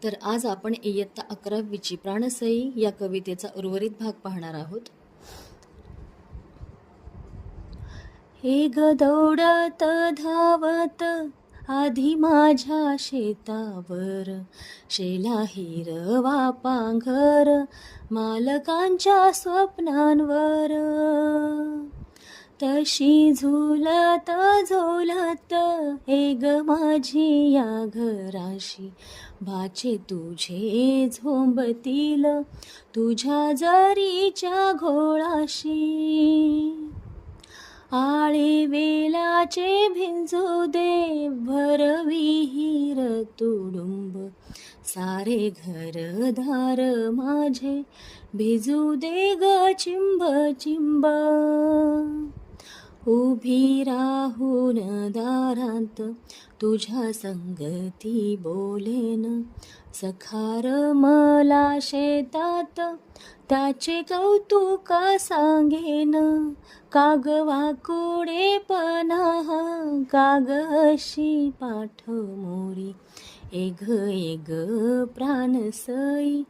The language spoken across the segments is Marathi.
तर आज आपण इयत्ता 11वीची प्राणसई या कवितेचा उर्वरित भाग पाहणार आहोत. हे ग दौडत धावत आधी माझ्या शेतावर, शेला हिरवा पांघर मालकांच्या स्वप्नांवर. तशी झुलत झुलत हे ग माझी या घराशी, भाचे तुझे झोंबतील तुझ्या जरीच्या घोळाशी. आळे वेलाचे भिंजू दे भर विहीर तुडुंब, सारे घरदार माझे भिजू दे ग चिंब चिंब. उभी राहून दारांत तुझ्या संगती बोलेन, सखार मला शेतात त्याचे कौतुक सांगेन. काग वाकुडे पणाह काग अशी पाठ मोरी, एग एग प्राणसई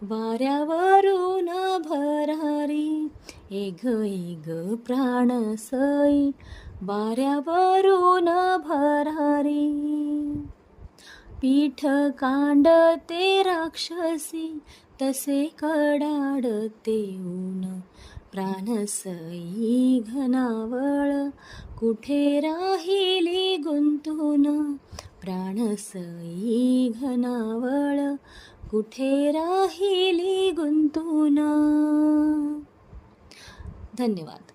वाऱ्यावरून भरारी. एग एग प्राणसई वाऱ्यावरून भरारी. पीठ कांडते राक्षसी तसे कडाडते ऊन, प्राणसई घनावळ कुठे राहिली गुंतून. प्राणसई घनावळ कुठे राहिली गुंतून. धन्यवाद.